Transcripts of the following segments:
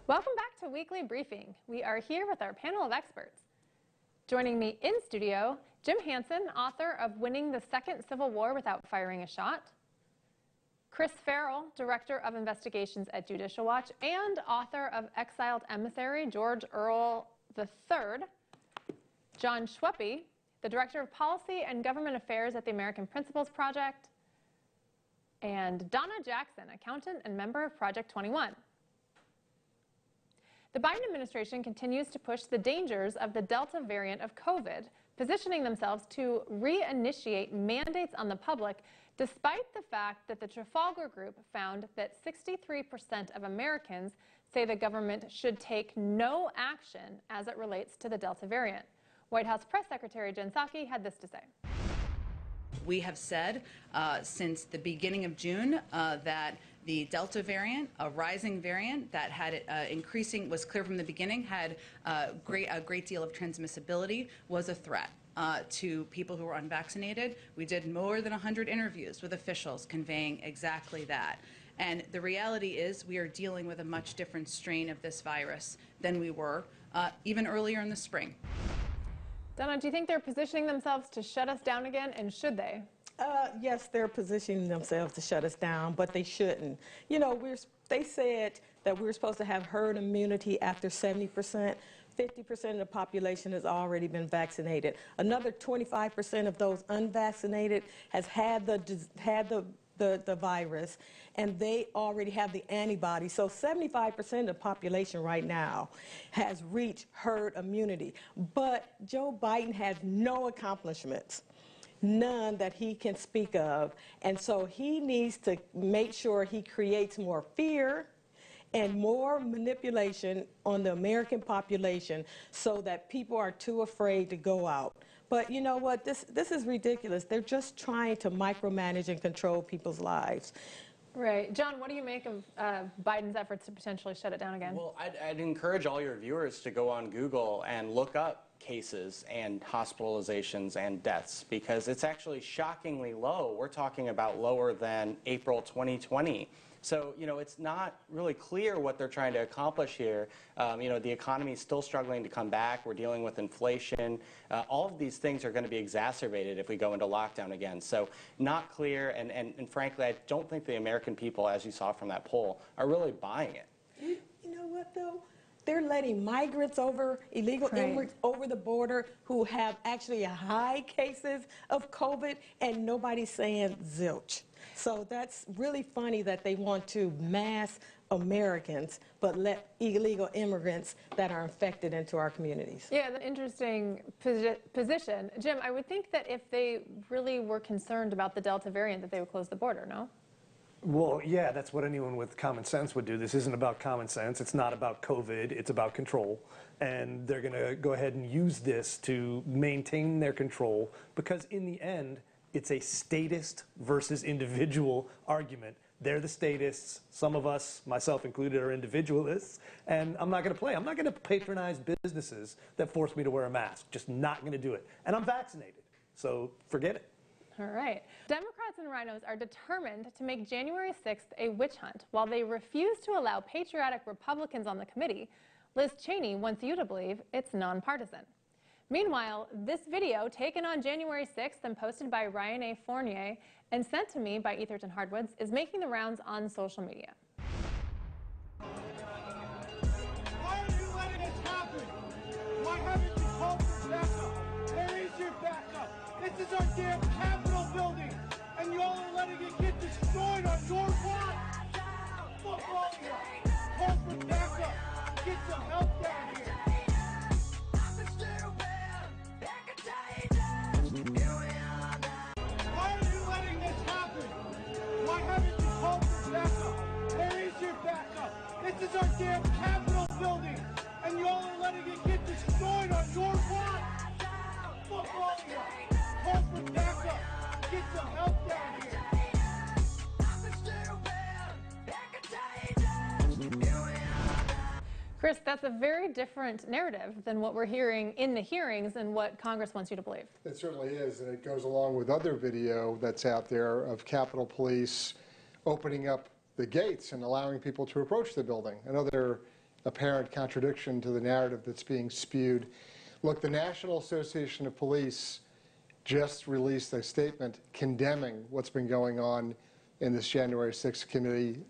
Welcome back to Weekly Briefing. We are here with our panel of experts. Joining me in studio, Jim Hansen, author of Winning the Second Civil War Without Firing a Shot, Chris Farrell, Director of Investigations at Judicial Watch and author of Exiled Emissary George Earl III, John Schweppe, the Director of Policy and Government Affairs at the American Principles Project, and Donna Jackson, accountant and member of Project 21. The Biden administration continues to push the dangers of the Delta variant of COVID, positioning themselves to reinitiate mandates on the public, despite the fact that the Trafalgar Group found that 63% of Americans say the government should take no action as it relates to the Delta variant. White House Press Secretary Jen Psaki had this to say. We have said since the beginning of June that the Delta variant, a rising variant that had increasing, was clear from the beginning, had a great deal of transmissibility, was a threat to people who were unvaccinated. We did more than 100 interviews with officials conveying exactly that. And the reality is we are dealing with a much different strain of this virus than we were even earlier in the spring. Donna, do you think they're positioning themselves to shut us down again, and should they? Yes, they're positioning themselves to shut us down, but they shouldn't. You know, they said that we were supposed to have herd immunity after 70%. 50% of the population has already been vaccinated. Another 25% of those unvaccinated has had the virus, and they already have the antibody. So 75% of the population right now has reached herd immunity. But Joe Biden has no accomplishments, none that he can speak of. And so he needs to make sure he creates more fear and more manipulation on the American population so that people are too afraid to go out. But you know what? This is ridiculous. They're just trying to micromanage and control people's lives. Right. John, what do you make of Biden's efforts to potentially shut it down again? Well, I'd encourage all your viewers to go on Google and look up cases and hospitalizations and deaths, because it's actually shockingly low. We're talking about lower than April 2020. So, you know, it's not really clear what they're trying to accomplish here. You know, the economy is still struggling to come back. We're dealing with inflation. All of these things are going to be exacerbated if we go into lockdown again. So not clear. And frankly, I don't think the American people, as you saw from that poll, are really buying it. You know what, though? They're letting migrants illegal immigrants over the border who have actually high cases of COVID, and nobody's saying zilch. So that's really funny that they want to mass Americans, but let illegal immigrants that are infected into our communities. Yeah, an interesting position. Jim, I would think that if they really were concerned about the Delta variant, that they would close the border, no? Well, yeah, that's what anyone with common sense would do. This isn't about common sense. It's not about COVID. It's about control. And they're going to go ahead and use this to maintain their control, because in the end, it's a statist versus individual argument. They're the statists. Some of us, myself included, are individualists. And I'm not going to play. I'm not going to patronize businesses that force me to wear a mask. Just not going to do it. And I'm vaccinated. So forget it. All right. Democrats and rhinos are determined to make January 6th a witch hunt. While they refuse to allow patriotic Republicans on the committee, Liz Cheney wants you to believe it's nonpartisan. Meanwhile, this video, taken on January 6th and posted by Ryan A. Fournier and sent to me by Etherton Hardwoods, is making the rounds on social media. Why are you letting this happen? Why haven't you called for backup? Where is your backup? This is our damn Capitol building, and y'all are letting it get destroyed on your watch. Fuck all of you. Call for backup. Get some help down here. Why are you letting this happen? Why haven't you called for backup? Where is your backup? This is our damn Capitol building, and y'all are letting it get destroyed on your watch. Fuck all of you. Call for backup. Get some help down here. Chris, that's a very different narrative than what we're hearing in the hearings and what Congress wants you to believe. It certainly is, and it goes along with other video that's out there of Capitol Police opening up the gates and allowing people to approach the building. Another apparent contradiction to the narrative that's being spewed. Look, the National Association of Police just released a statement condemning what's been going on in this January 6th committee,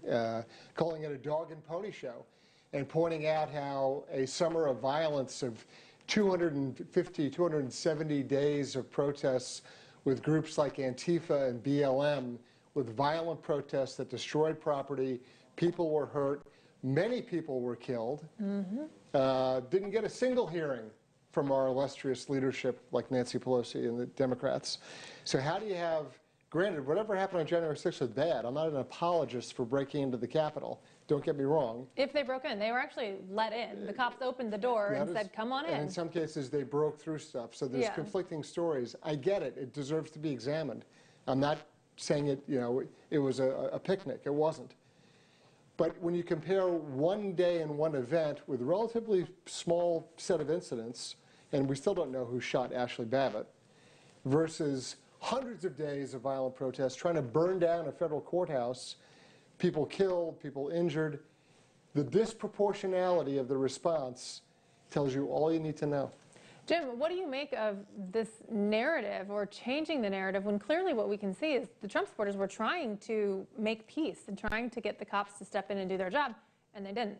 calling it a dog and pony show, and pointing out how a summer of violence of 250, 270 days of protests with groups like Antifa and BLM, with violent protests that destroyed property, people were hurt, many people were killed, didn't get a single hearing from our illustrious leadership like Nancy Pelosi and the Democrats. So how do you have, granted, whatever happened on January 6th was bad. I'm not an apologist for breaking into the Capitol. Don't get me wrong. If they broke in, they were actually let in. The cops opened the door and said, come on in. And in some cases, they broke through stuff. So there's conflicting stories. I get it. It deserves to be examined. I'm not saying it, you know, it was a picnic. It wasn't. But when you compare one day and one event with a relatively small set of incidents, and we still don't know who shot Ashley Babbitt, versus hundreds of days of violent protests trying to burn down a federal courthouse, people killed, people injured, the disproportionality of the response tells you all you need to know. Jim, what do you make of this narrative or changing the narrative when clearly what we can see is the Trump supporters were trying to make peace and trying to get the cops to step in and do their job, and they didn't?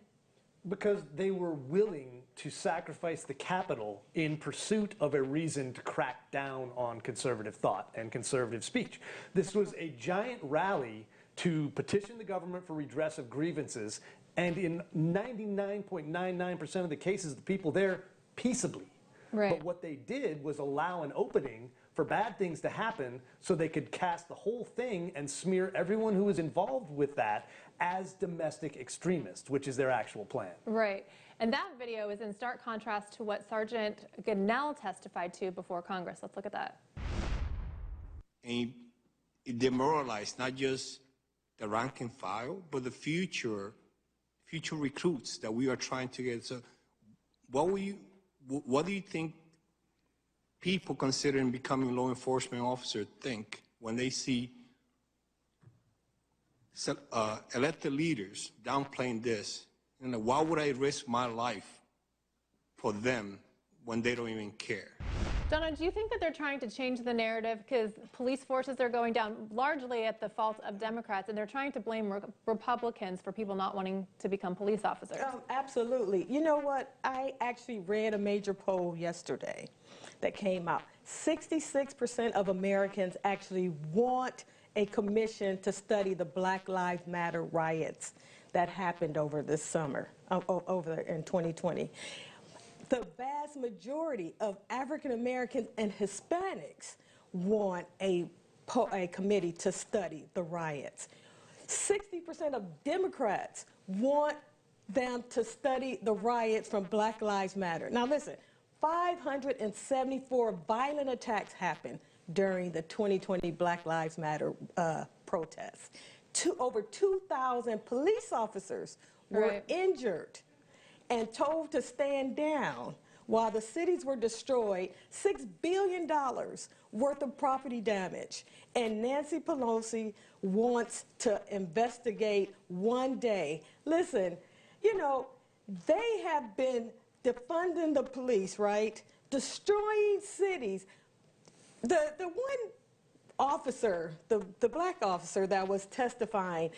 Because they were willing to sacrifice the Capitol in pursuit of a reason to crack down on conservative thought and conservative speech. This was a giant rally to petition the government for redress of grievances, and in 99.99% of the cases, the people there peaceably. Right. But what they did was allow an opening for bad things to happen so they could cast the whole thing and smear everyone who was involved with that as domestic extremists, which is their actual plan. Right. And that video is in stark contrast to what Sergeant Goodell testified to before Congress. Let's look at that. And it demoralized not just the rank and file, but the future recruits that we are trying to get. So what do you think people considering becoming law enforcement officers think when they see elected leaders downplaying this? You know, why would I risk my life for them when they don't even care? Donna, do you think that they're trying to change the narrative because police forces are going down largely at the fault of Democrats, and they're trying to blame Republicans for people not wanting to become police officers? Absolutely. You know what? I actually read a major poll yesterday that came out. 66% of Americans actually want a commission to study the Black Lives Matter riots that happened over this summer, over in 2020. The vast majority of African Americans and Hispanics want a committee to study the riots. 60% of Democrats want them to study the riots from Black Lives Matter. Now listen, 574 violent attacks happened during the 2020 Black Lives Matter protests. Over 2,000 police officers were injured and told to stand down while the cities were destroyed, $6 billion worth of property damage. And Nancy Pelosi wants to investigate one day. Listen, you know, they have been defunding the police, right? Destroying cities. The one officer, the black officer that was testifying,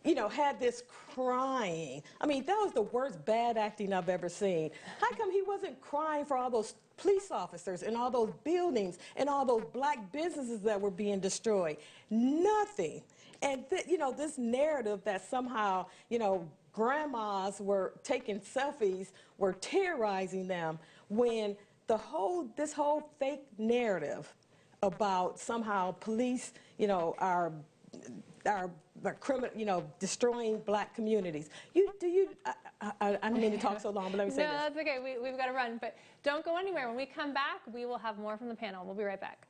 you know, had this crying. I mean, that was the worst bad acting I've ever seen. How come he wasn't crying for all those police officers and all those buildings and all those black businesses that were being destroyed? Nothing. And, you know, this narrative that somehow, you know, grandmas were taking selfies, were terrorizing them, when this whole fake narrative about somehow police, you know, are criminal, you know, destroying black communities. I don't mean to talk so long, but let me say this. No, that's okay. We've got to run. But don't go anywhere. When we come back, we will have more from the panel. We'll be right back.